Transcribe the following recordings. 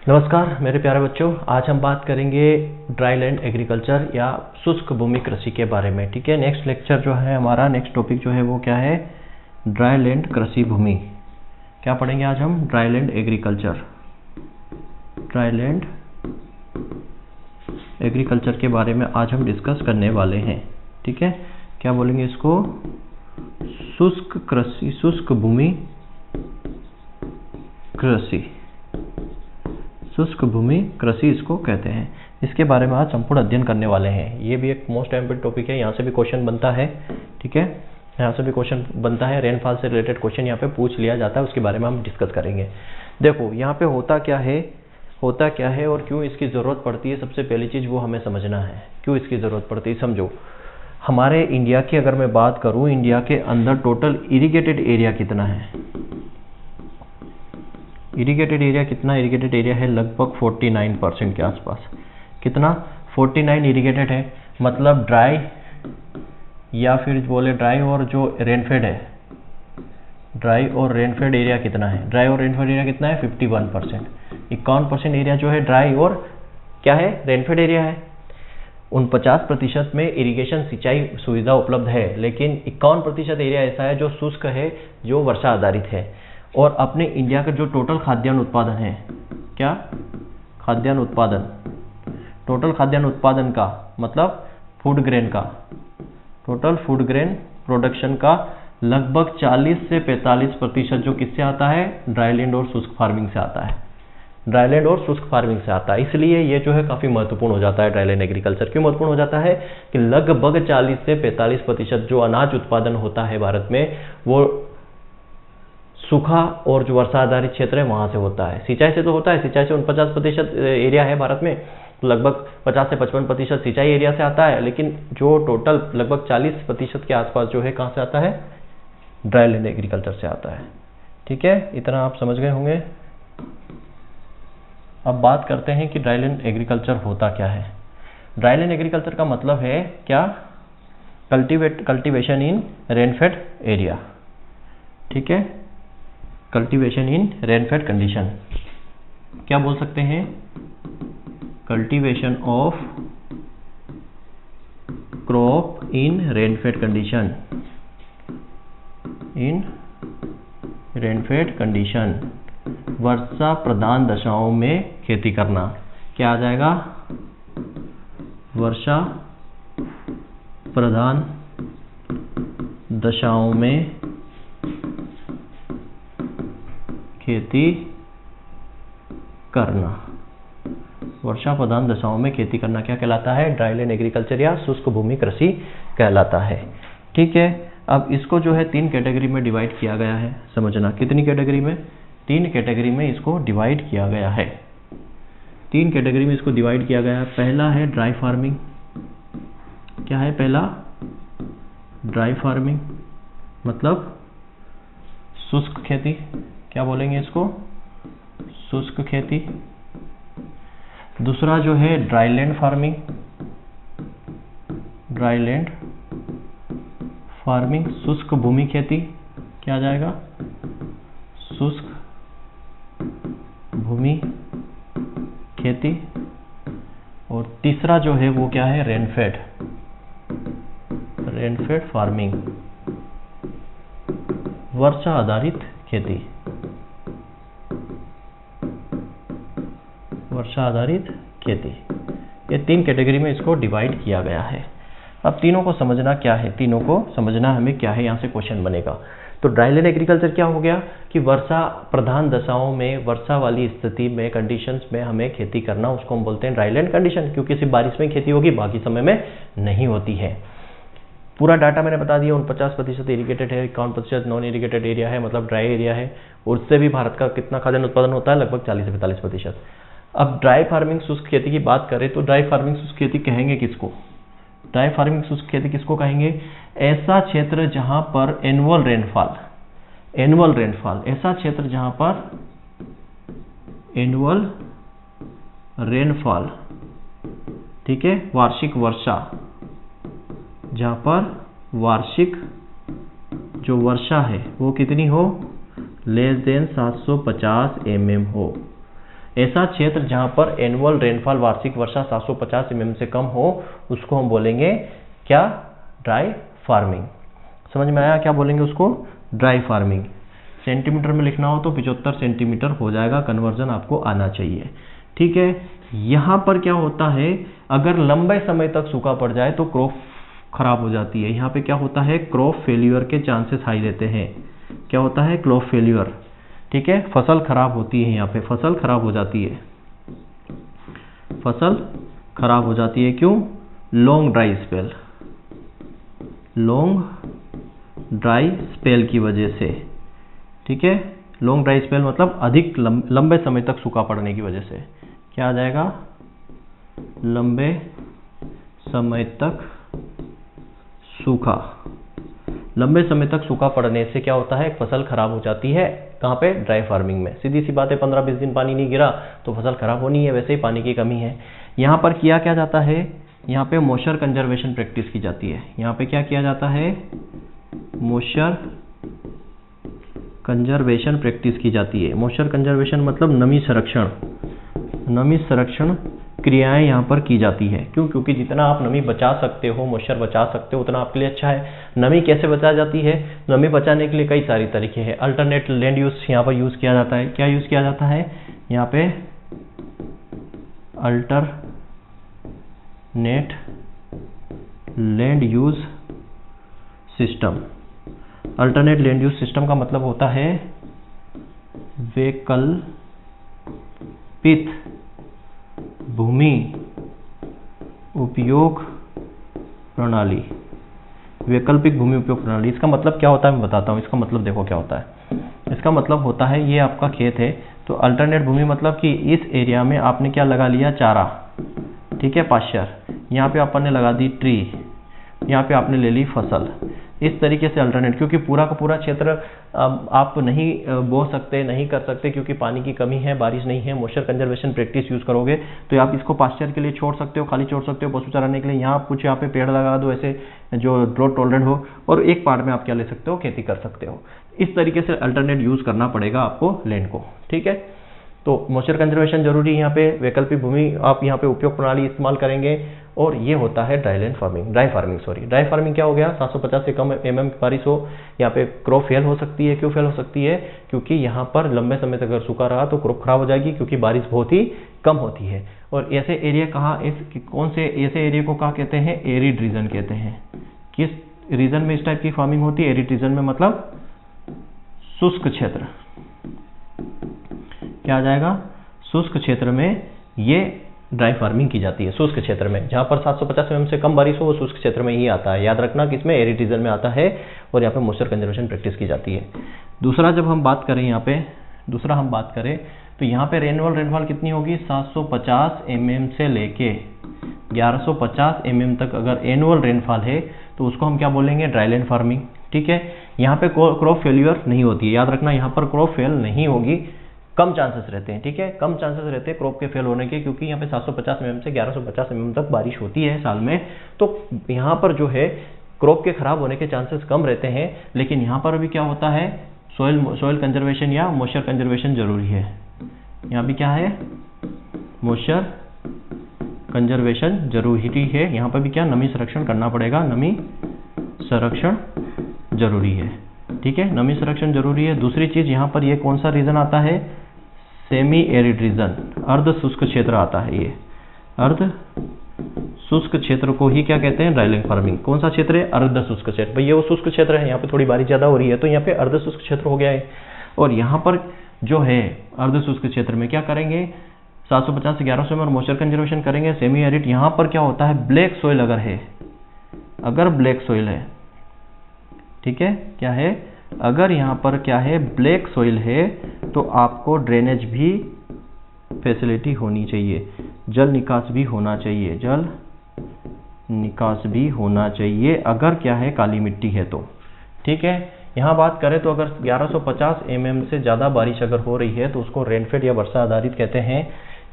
नमस्कार मेरे प्यारे बच्चों, आज हम बात करेंगे ड्राई लैंड एग्रीकल्चर या शुष्क भूमि कृषि के बारे में। ठीक है, नेक्स्ट लेक्चर जो है हमारा, नेक्स्ट टॉपिक जो है वो क्या है, ड्राई लैंड कृषि भूमि। क्या पढ़ेंगे आज हम? Dry land agriculture. Dry land agriculture के बारे में आज हम डिस्कस करने वाले हैं। ठीक है, क्या बोलेंगे इसको? शुष्क कृषि, शुष्क भूमि कृषि, शुष्क भूमि कृषि इसको कहते हैं। इसके बारे में आज संपूर्ण अध्ययन करने वाले हैं। ये भी एक मोस्ट इम्पोर्टेंट टॉपिक है, यहाँ से भी क्वेश्चन बनता है। ठीक है, यहाँ से भी क्वेश्चन बनता है, रेनफॉल से रिलेटेड क्वेश्चन यहाँ पे पूछ लिया जाता है, उसके बारे में हम डिस्कस करेंगे। देखो यहाँ पे होता क्या है और क्यों इसकी ज़रूरत पड़ती है। सबसे पहली चीज़ वो हमें समझना है, क्यों इसकी ज़रूरत पड़ती है। समझो, हमारे इंडिया की अगर मैं बात करूँ, इंडिया के अंदर टोटल इरीगेटेड एरिया कितना है? इरीगेटेड एरिया कितना? इरीगेटेड एरिया है लगभग 49% के आसपास। कितना? 49 इरीगेटेड है। मतलब ड्राई या फिर बोले ड्राई और जो रेनफेड है, ड्राई और रेनफेड एरिया कितना है? ड्राई और रेनफेड एरिया कितना है? 51%। 51% एरिया जो है ड्राई और क्या है? रेनफेड एरिया है। 49% में इरिगेशन सिंचाई सुविधा उपलब्ध है, लेकिन 51% एरिया ऐसा है जो शुष्क है, जो वर्षा आधारित है। और अपने इंडिया का जो टोटल खाद्यान्न उत्पादन है, क्या खाद्यान्न उत्पादन, टोटल खाद्यान्न उत्पादन का मतलब फूड ग्रेन का, टोटल फूड ग्रेन प्रोडक्शन का लगभग 40 से 45% जो किससे आता है? ड्राईलैंड और शुष्क फार्मिंग से आता है। ड्राईलैंड और शुष्क फार्मिंग से आता है। इसलिए ये जो है काफ़ी महत्वपूर्ण हो जाता है ड्राईलैंड एग्रीकल्चर। क्यों महत्वपूर्ण हो जाता है? कि लगभग 40 से 45% जो अनाज उत्पादन होता है भारत में, वो सूखा और जो वर्षा आधारित क्षेत्र है वहाँ से होता है। सिंचाई से तो होता है, सिंचाई से 49% एरिया है भारत में, तो लगभग 50 से 55% सिंचाई एरिया से आता है। लेकिन जो टोटल लगभग 40% के आसपास जो है कहाँ से आता है? ड्राईलैंड एग्रीकल्चर से आता है। ठीक है, इतना आप समझ गए होंगे। अब बात करते हैं कि ड्राईलैंड एग्रीकल्चर होता क्या है। ड्राईलैंड एग्रीकल्चर का मतलब है क्या? Cultivation in rainfed area. ठीक है, कल्टीवेशन इन रेनफेड कंडीशन। क्या बोल सकते हैं? Cultivation of crop in rainfed condition, in rainfed condition, वर्षा प्रधान दशाओं में खेती करना। क्या आ जाएगा? वर्षा प्रधान दशाओं में खेती करना। वर्षा प्रधान दशाओं में खेती करना क्या कहलाता है? ड्राईलैंड एग्रीकल्चर या शुष्क भूमि कृषि कहलाता है। ठीक है, अब इसको जो है 3 कैटेगरी में डिवाइड किया गया है। समझना, कितनी कैटेगरी में? 3 कैटेगरी में इसको डिवाइड किया गया है। 3 कैटेगरी में इसको डिवाइड किया गया है। पहला है ड्राई फार्मिंग। क्या है पहला? ड्राई फार्मिंग मतलब शुष्क खेती। क्या बोलेंगे इसको? शुष्क खेती। दूसरा जो है ड्राईलैंड फार्मिंग, ड्राईलैंड फार्मिंग शुष्क भूमि खेती। क्या आ जाएगा? शुष्क भूमि खेती। और तीसरा जो है वो क्या है? रेनफेड, रेनफेड फार्मिंग, वर्षा आधारित खेती, वर्षा आधारित खेती। ये 3 कैटेगरी में इसको डिवाइड किया गया है। अब तीनों को समझना क्या है, तीनों को समझना हमें क्या है, यहाँ से क्वेश्चन बनेगा। तो ड्राईलैंड एग्रीकल्चर क्या हो गया कि वर्षा प्रधान दशाओं में, वर्षा वाली स्थिति में, कंडीशंस में हमें खेती करना, उसको हम बोलते हैं ड्राईलैंड कंडीशन। क्योंकि सिर्फ बारिश में खेती होगी, बाकी समय में नहीं होती है। पूरा डाटा मैंने बता दिया। 49% इरीगेटेड है, 51% नॉन इरीगेटेड एरिया है, मतलब ड्राई एरिया है। उससे भी भारत का कितना खाद्यान्न उत्पादन होता है? लगभग 40 से 45%। अब ड्राई फार्मिंग शुष्क खेती की बात करें तो ड्राई फार्मिंग शुष्क खेती कहेंगे किसको? ड्राई फार्मिंग शुष्क खेती किसको कहेंगे? ऐसा क्षेत्र जहां पर एनुअल रेनफॉल, ऐसा क्षेत्र जहां पर एनुअल रेनफॉल, ठीक है, वार्षिक वर्षा, जहां पर वार्षिक जो वर्षा है वो कितनी हो? लेस देन 750 mm हो। ऐसा क्षेत्र जहां पर एनुअल रेनफॉल वार्षिक वर्षा 750 mm से कम हो उसको हम बोलेंगे क्या? Dry farming. समझ में आया? क्या बोलेंगे उसको? Dry farming. सेंटीमीटर में लिखना हो तो 75 सेंटीमीटर हो जाएगा, कन्वर्जन आपको आना चाहिए। ठीक है, यहाँ पर क्या होता है, अगर लंबे समय तक सूखा पड़ जाए तो क्रॉप खराब हो जाती है। यहाँ पे क्या होता है, क्रॉप फेल्यूर के चांसेस हाई रहते हैं। क्या होता है? Crop failure. ठीक है, फसल खराब होती है, यहाँ पे फसल खराब हो जाती है, फसल खराब हो जाती है। क्यों? Long dry spell, long dry spell की वजह से। ठीक है, लॉन्ग ड्राई स्पेल मतलब अधिक लंबे समय तक सूखा पड़ने की वजह से। क्या आ जाएगा? लंबे समय तक सूखा। लंबे समय तक सूखा पड़ने से क्या होता है, फसल खराब हो जाती है। कहाँ पे? ड्राई फार्मिंग में। सीधी सी बात है, 15-20 दिन पानी नहीं गिरा तो फसल खराब होनी है, वैसे ही पानी की कमी है। यहाँ पर किया क्या जाता है, यहाँ पे मॉइस्चर कंजर्वेशन प्रैक्टिस की जाती है। यहाँ पे क्या किया जाता है, मॉइस्चर कंजर्वेशन प्रैक्टिस की जाती है। मॉइस्चर कंजर्वेशन मतलब नमी संरक्षण, नमी संरक्षण क्रियाएं यहाँ पर की जाती है। क्यों? क्योंकि जितना आप नमी बचा सकते हो, मॉइस्चर बचा सकते हो, उतना आपके लिए अच्छा है। नमी कैसे बचाई जाती है? नमी बचाने के लिए कई सारे तरीके हैं। अल्टरनेट लैंड यूज यहाँ पर यूज किया जाता है। क्या यूज किया जाता है यहाँ पे? Alternate land use system. Alternate land use system का मतलब होता है वैकल्पिक भूमि उपयोग प्रणाली। वैकल्पिक भूमि उपयोग प्रणाली, इसका मतलब क्या होता है मैं बताता हूँ। इसका मतलब देखो क्या होता है। इसका मतलब होता है, ये आपका खेत है तो अल्टरनेट भूमि मतलब कि इस एरिया में आपने क्या लगा लिया, चारा। ठीक है, पास्चर। यहाँ पे अपन ने लगा दी ट्री, यहाँ पे आपने ले ली फसल। इस तरीके से अल्टरनेट, क्योंकि पूरा का पूरा क्षेत्र आप नहीं बो सकते, नहीं कर सकते, क्योंकि पानी की कमी है, बारिश नहीं है। मॉइस्चर कंजर्वेशन प्रैक्टिस यूज करोगे तो आप इसको पास्चर के लिए छोड़ सकते हो, खाली छोड़ सकते हो, पशु चराने के लिए। यहाँ आप कुछ यहाँ पे पेड़ लगा दो ऐसे जो ड्रॉट टॉलरेंट हो, और एक पार्ट में आप क्या ले सकते हो, खेती कर सकते हो। इस तरीके से अल्टरनेट यूज करना पड़ेगा आपको लैंड को। ठीक है, तो मॉइस्चर कंजर्वेशन जरूरी है। यहाँ पे वैकल्पिक भूमि आप यहाँ पे उपयोग प्रणाली इस्तेमाल करेंगे, और ये होता है ड्राई फार्मिंग। ड्राई फार्मिंग क्या हो गया, 750 से कम mm की बारिश हो, यहाँ पे क्रॉप फेल हो सकती है। क्यों फेल हो सकती है? क्योंकि यहाँ पर लंबे समय तक अगर सूखा रहा तो क्रॉप खराब हो जाएगी, क्योंकि बारिश बहुत ही कम होती है। और ऐसे एरिया कहाँ, कौन से ऐसे एरिया को क्या कहते हैं, एरिड रीजन कहते हैं। किस रीजन में इस टाइप की फार्मिंग होती है? एरिड रीजन में मतलब शुष्क क्षेत्र। क्या आ जाएगा? शुष्क क्षेत्र में ये ड्राई फार्मिंग की जाती है। शुष्क क्षेत्र में जहां पर 750 mm से कम बारिश हो वो शुष्क क्षेत्र में ही आता है। याद रखना कि इसमें एरिड रीजन में आता है, और यहाँ पे मॉइस्चर कंजर्वेशन प्रैक्टिस की जाती है। दूसरा जब हम बात करें यहाँ पे, दूसरा हम बात करें तो यहाँ पे एनुअल रेनफॉल कितनी होगी, 750 mm से लेके 1150 mm तक अगर एनुअल रेनफॉल है तो उसको हम क्या बोलेंगे, ड्राईलैंड फार्मिंग। ठीक है, यहाँ पे क्रॉप फेल्यूर नहीं होती है। याद रखना यहाँ पर क्रॉप फेल नहीं होगी, कम चांसेस रहते हैं। ठीक है, कम चांसेस रहते हैं क्रॉप के फेल होने के, क्योंकि यहाँ पे 750 mm से 1150 mm तक बारिश होती है साल में। तो यहाँ पर जो है क्रॉप के खराब होने के चांसेस कम रहते हैं। लेकिन यहाँ पर अभी क्या होता है, सॉइल कंजर्वेशन या मॉइस्चर कंजर्वेशन जरूरी है। यहाँ भी क्या है, मॉइस्चर कंजर्वेशन जरूरी है। यहाँ पर भी क्या, नमी संरक्षण करना पड़ेगा, नमी संरक्षण जरूरी है। ठीक है, नमी संरक्षण जरूरी है। दूसरी चीज यहाँ पर ये कौन सा रीजन आता है, सेमी एरिड रीजन, अर्ध शुष्क क्षेत्र आता है। ये अर्ध शुष्क क्षेत्र को ही क्या कहते हैं, ड्राईलैंड फार्मिंग। कौन सा क्षेत्र है, अर्ध शुष्क क्षेत्र। भाई ये वो शुष्क क्षेत्र है, यहाँ पे थोड़ी बारिश ज्यादा हो रही है तो यहाँ पे अर्ध शुष्क क्षेत्र हो गया है। और यहाँ पर जो है अर्ध शुष्क क्षेत्र में क्या करेंगे, 750 से 1100 में और मॉइस्चर कंजर्वेशन करेंगे। सेमी एरिड यहाँ पर क्या होता है, ब्लैक सोइल अगर है, अगर ब्लैक सोइल है, ठीक है, क्या है, अगर यहाँ पर क्या है, ब्लैक सोइल है, तो आपको ड्रेनेज भी फैसिलिटी होनी चाहिए, जल निकास भी होना चाहिए, जल निकास भी होना चाहिए अगर क्या है, काली मिट्टी है तो। ठीक है, यहाँ बात करें तो अगर 1150 mm से ज़्यादा बारिश अगर हो रही है तो उसको रेनफेड या वर्षा आधारित कहते हैं।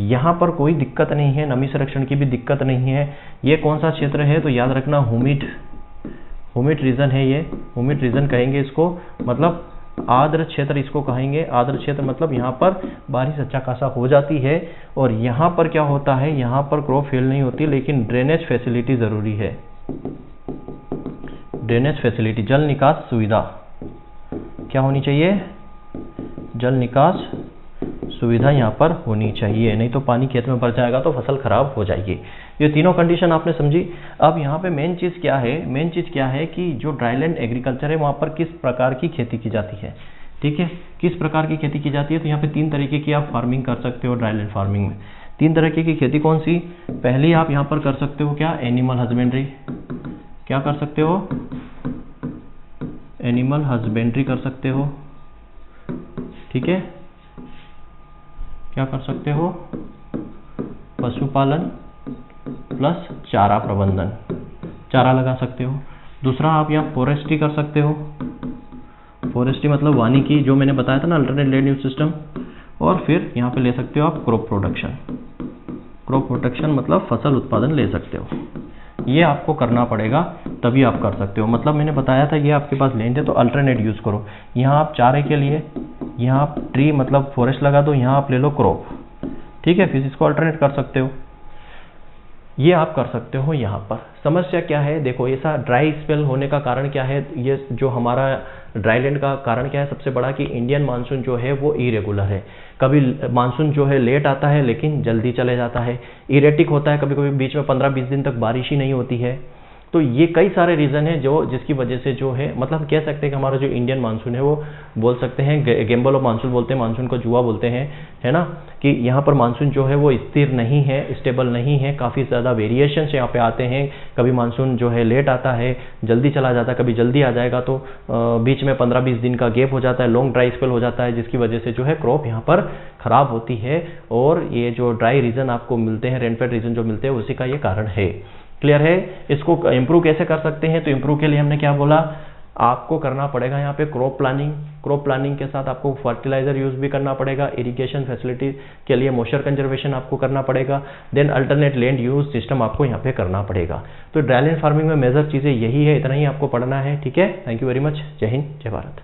यहाँ पर कोई दिक्कत नहीं है, नमी संरक्षण की भी दिक्कत नहीं है। ये कौन सा क्षेत्र है, तो याद रखना ह्यूमिड रीजन है। ये ह्यूमिड रीजन कहेंगे इसको, मतलब आर्द्र क्षेत्र इसको कहेंगे। आर्द्र क्षेत्र मतलब यहाँ पर बारिश अच्छा खासा हो जाती है और यहाँ पर क्या होता है, यहाँ पर क्रॉप फेल नहीं होती, लेकिन ड्रेनेज फैसिलिटी ज़रूरी है। ड्रेनेज फैसिलिटी, जल निकास सुविधा क्या होनी चाहिए, जल निकास सुविधा यहाँ पर होनी चाहिए, नहीं तो पानी खेत में भर जाएगा तो फसल खराब हो जाएगी। ये तीनों कंडीशन आपने समझी। अब यहाँ पे मेन चीज़ क्या है, मेन चीज़ क्या है कि जो ड्राईलैंड एग्रीकल्चर है वहाँ पर किस प्रकार की खेती की जाती है, ठीक है, किस प्रकार की खेती की जाती है। तो यहाँ पे 3 तरीके की आप फार्मिंग कर सकते हो ड्राईलैंड फार्मिंग में। 3 तरीके की खेती कौन सी, पहली आप यहाँ पर कर सकते हो क्या, एनिमल हस्बेंड्री। क्या कर सकते हो, एनिमल हस्बेंड्री कर सकते हो, ठीक है। क्या कर सकते हो, पशुपालन प्लस चारा प्रबंधन, चारा लगा सकते हो। दूसरा आप यहाँ फॉरेस्ट्री कर सकते हो। फॉरेस्ट्री मतलब वानिकी, जो मैंने बताया था ना, अल्टरनेट लैंड यूज सिस्टम। और फिर यहाँ पे ले सकते हो आप क्रॉप प्रोडक्शन। क्रॉप प्रोडक्शन मतलब फसल उत्पादन ले सकते हो। ये आपको करना पड़ेगा तभी आप कर सकते हो। मतलब मैंने बताया था ये आपके पास लैंड है तो अल्टरनेट यूज़ करो। यहाँ आप चारे के लिए यहाँ आप ट्री मतलब फॉरेस्ट लगा दो, यहाँ आप ले लो क्रॉप, ठीक है, फिर इसको अल्टरनेट कर सकते हो। ये आप कर सकते हो यहाँ पर। समस्या क्या है, देखो ऐसा ड्राई स्पेल होने का कारण क्या है, ये जो हमारा ड्राईलैंड का कारण क्या है सबसे बड़ा, कि इंडियन मानसून जो है वो इरेगुलर है। कभी मानसून जो है लेट आता है लेकिन जल्दी चले जाता है, इरेटिक होता है, कभी कभी बीच में 15-20 दिन तक बारिश ही नहीं होती है। तो ये कई सारे रीज़न है जो जिसकी वजह से जो है, मतलब कह सकते हैं कि हमारा जो इंडियन मानसून है वो बोल सकते हैं गेम्बल ऑफ मानसून बोलते हैं, मानसून को जुआ बोलते हैं, है ना, कि यहाँ पर मानसून जो है वो स्थिर नहीं है, स्टेबल नहीं है, काफ़ी ज़्यादा वेरिएशंस यहाँ पे आते हैं। कभी मानसून जो है लेट आता है, जल्दी चला जाता है, कभी जल्दी आ जाएगा तो बीच में 15-20 दिन का गैप हो जाता है, लॉन्ग ड्राई स्पेल हो जाता है, जिसकी वजह से जो है क्रॉप यहाँ पर ख़राब होती है। और ये जो ड्राई रीजन आपको मिलते हैं, रेनफेड रीजन जो मिलते हैं, उसी का ये कारण है। क्लियर है। इसको इम्प्रूव कैसे कर सकते हैं, तो इम्प्रूव के लिए हमने क्या बोला, आपको करना पड़ेगा यहाँ पे क्रॉप प्लानिंग। क्रॉप प्लानिंग के साथ आपको फर्टिलाइजर यूज भी करना पड़ेगा, इरिगेशन फैसिलिटी के लिए मॉइस्चर कंजर्वेशन आपको करना पड़ेगा, then alternate land use system आपको यहाँ पे करना पड़ेगा। तो ड्राईलैंड फार्मिंग में मेजर चीज़ें यही है, इतना ही आपको पढ़ना है, ठीक है। Thank you very much. जय हिंद, जय भारत।